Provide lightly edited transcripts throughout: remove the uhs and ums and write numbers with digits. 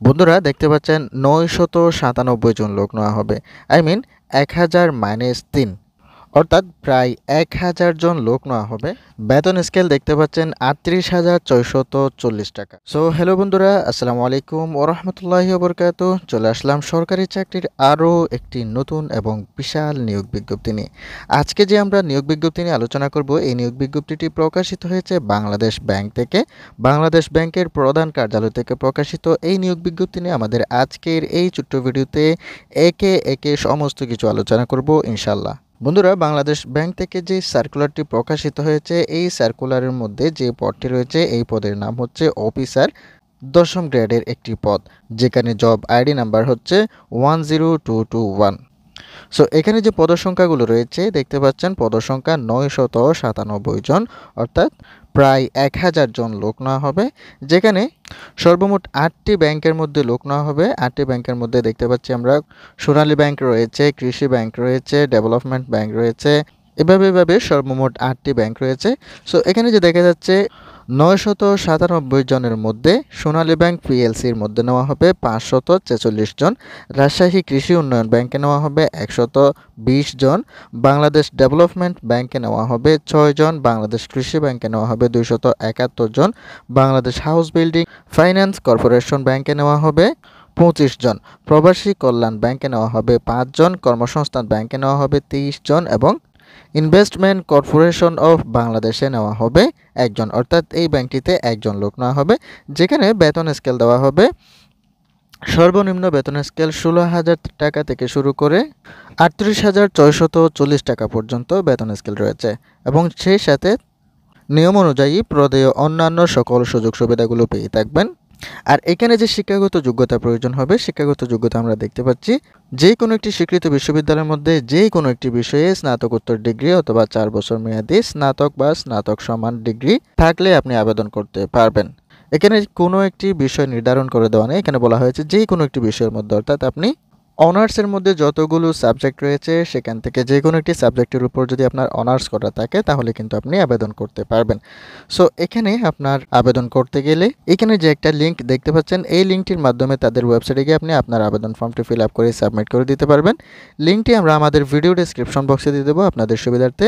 বন্ধুরা দেখতে পাচ্ছেন ৯৯৭ জন লোক নেওয়া হবে। আই মিন ১,০০০ - ৩ অর্থাৎ প্রায় ১,০০০ জন লোক নেওয়া হবে। বেতন স্কেল দেখতে পাচ্ছেন ৩৮,৬৪০ টাকা। সো হ্যালো বন্ধুরা, আসসালামু আলাইকুম ওয়া রাহমাতুল্লাহি ওয়া বারাকাতুহু। চলে আসলাম সরকারি চাকরির আরও একটি নতুন এবং বিশাল নিয়োগ বিজ্ঞপ্তি নিয়ে। আজকে যে আমরা নিয়োগ বিজ্ঞপ্তি নিয়ে আলোচনা করব, এই নিয়োগ বিজ্ঞপ্তিটি প্রকাশিত হয়েছে বাংলাদেশ ব্যাংক থেকে। বাংলাদেশ ব্যাংকের প্রধান কার্যালয় থেকে প্রকাশিত এই নিয়োগ বিজ্ঞপ্তি নিয়ে আমাদের আজকের এই ছোট্ট ভিডিওতে একে একে সমস্ত কিছু আলোচনা করব ইনশাল্লাহ। বন্ধুরা, বাংলাদেশ ব্যাংক থেকে যে সার্কুলারটি প্রকাশিত হয়েছে, এই সার্কুলারের মধ্যে যে পদটি রয়েছে এই পদের নাম হচ্ছে অফিসার, ১০ম গ্রেডের একটি পদ, যেখানে জব আইডি নাম্বার হচ্ছে 10221। সো এখানে যে পদসংখ্যাগুলো রয়েছে দেখতে পাচ্ছেন, পদসংখ্যা ৯৯৭ জন, অর্থাৎ প্রায় ১,০০০ জন লোক নেওয়া হবে। যেখানে সর্বমোট ৮টি ব্যাংকের মধ্যে লোক নেওয়া হবে। ৮টি ব্যাংকের মধ্যে দেখতে পাচ্ছি আমরা সোনালী ব্যাংক রয়েছে, কৃষি ব্যাংক রয়েছে, ডেভেলপমেন্ট ব্যাংক রয়েছে, এভাবে সর্বমোট ৮টি ব্যাংক রয়েছে। সো এখানে যে দেখা যাচ্ছে ৯৯৭ জনের মধ্যে সোনালী ব্যাংক পিএলসির মধ্যে নেওয়া হবে ৫৪৬ জন, রাজশাহী কৃষি উন্নয়ন ব্যাংকে নেওয়া হবে ১২০ জন, বাংলাদেশ ডেভেলপমেন্ট ব্যাংকে নেওয়া হবে ৬ জন, বাংলাদেশ কৃষি ব্যাংকে নেওয়া হবে ২৭১ জন, Bangladesh house building finance corporation ব্যাংকে নেওয়া হবে ২৫ জন, প্রবাসী কল্যাণ ব্যাংকে নেওয়া হবে ৫ জন, কর্মসংস্থান ব্যাংকে নেওয়া হবে ২৩ জন এবং ইনভেস্টমেন্ট কর্পোরেশন অফ বাংলাদেশে নেওয়া হবে ১ জন। অর্থাৎ এই ব্যাংকটিতে ১ জন লোক নেওয়া হবে। যেখানে বেতন স্কেল দেওয়া হবে, সর্বনিম্ন বেতন স্কেল ১৬,০০০ টাকা থেকে শুরু করে ৩৮,৬৪০ টাকা পর্যন্ত বেতন স্কেল রয়েছে এবং সেই সাথে নিয়ম অনুযায়ী প্রদেয় অন্যান্য সকল সুযোগ সুবিধাগুলো পেয়ে থাকবেন। আর এখানে যে শিক্ষাগত যোগ্যতা প্রয়োজন হবে, শিক্ষাগত যোগ্যতা আমরা দেখতে পাচ্ছি যে কোনো একটি স্বীকৃত বিশ্ববিদ্যালয়ের মধ্যে যে কোনো একটি বিষয়ে স্নাতকোত্তর ডিগ্রি অথবা ৪ বছর মেয়াদী স্নাতক বা স্নাতক সমান ডিগ্রি থাকলে আপনি আবেদন করতে পারবেন। এখানে কোনো একটি বিষয় নির্ধারণ করে দেওয়া নেই, এখানে বলা হয়েছে যে কোনো একটি বিষয়ের মধ্যে, অর্থাৎ আপনি অনার্সের মধ্যে যতগুলো সাবজেক্ট রয়েছে সেখান থেকে যে কোনো একটি সাবজেক্টের উপর যদি আপনার অনার্স করা থাকে তাহলে কিন্তু আপনি আবেদন করতে পারবেন। সো এখানে আপনার আবেদন করতে গেলে এখানে যে একটা লিঙ্ক দেখতে পাচ্ছেন, এই লিঙ্কটির মাধ্যমে তাদের ওয়েবসাইটে গিয়ে আপনি আপনার আবেদন ফর্মটি ফিল আপ করে সাবমিট করে দিতে পারবেন। লিঙ্কটি আমরা আমাদের ভিডিও ডেসক্রিপশন বক্সে দিয়ে দেবো আপনাদের সুবিধার্থে।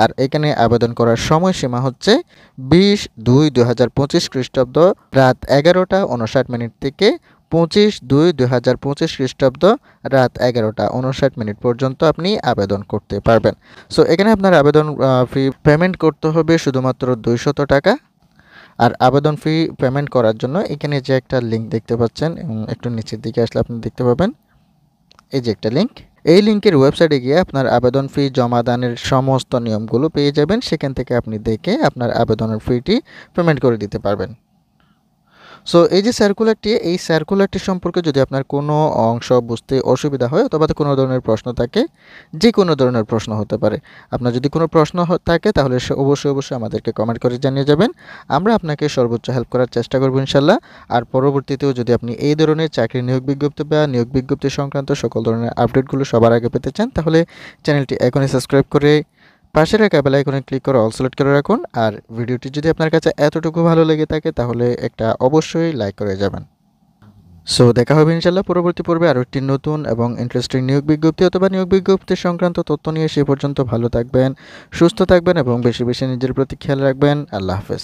আর এখানে আবেদন করার সময়সীমা হচ্ছে ২০/২/২০২৫ খ্রিস্টাব্দ রাত ১১টা ৫৯ থেকে ২৫/২/২০২৫ খ্রিস্টাব্দ রাত ১১টা ৫৯ পর্যন্ত আপনি আবেদন করতে পারবেন। সো এখানে আপনার আবেদন ফি পেমেন্ট করতে হবে শুধুমাত্র ২০০ টাকা। আর আবেদন ফি পেমেন্ট করার জন্য এখানে যে একটা লিঙ্ক দেখতে পাচ্ছেন, একটু নিচের দিকে আসলে আপনি দেখতে পাবেন এই যে একটা লিঙ্ক, এই লিঙ্কের ওয়েবসাইটে গিয়ে আপনার আবেদন ফি জমা দানের সমস্ত নিয়মগুলো পেয়ে যাবেন। সেখান থেকে আপনি দেখে আপনার আবেদনের ফিটি পেমেন্ট করে দিতে পারবেন। সো এই যে সার্কুলারটি, এই সার্কুলারটি সম্পর্কে যদি আপনার কোনো অংশ বুঝতে অসুবিধা হয় অথবা কোনো ধরনের প্রশ্ন থাকে, যে কোনো ধরনের প্রশ্ন হতে পারে, আপনার যদি কোনো প্রশ্ন থাকে তাহলে অবশ্যই আমাদেরকে কমেন্ট করে জানিয়ে যাবেন। আমরা আপনাকে সর্বোচ্চ হেল্প করার চেষ্টা করব ইনশাল্লাহ। আর পরবর্তীতেও যদি আপনি এই ধরনের চাকরি নিয়োগ বিজ্ঞপ্তি বা নিয়োগ বিজ্ঞপ্তি সংক্রান্ত সকল ধরনের আপডেটগুলো সবার আগে পেতে চান তাহলে চ্যানেলটি এখনই সাবস্ক্রাইব করে পাশে রাখা বেল আইকনে ক্লিক করে অল সিলেক্ট করে রাখুন। আর ভিডিওটি যদি আপনার কাছে এতটুকু ভালো লেগে থাকে তাহলে একটা অবশ্যই লাইক করে যাবেন। সো দেখা হবে ইনশাল্লাহ পরবর্তী পর্বে আরও একটি নতুন এবং ইন্টারেস্টিং নিয়োগ বিজ্ঞপ্তি অথবা নিয়োগ বিজ্ঞপ্তি সংক্রান্ত তথ্য নিয়ে। সে পর্যন্ত ভালো থাকবেন, সুস্থ থাকবেন এবং বেশি বেশি নিজের প্রতি খেয়াল রাখবেন। আল্লাহ হাফেজ।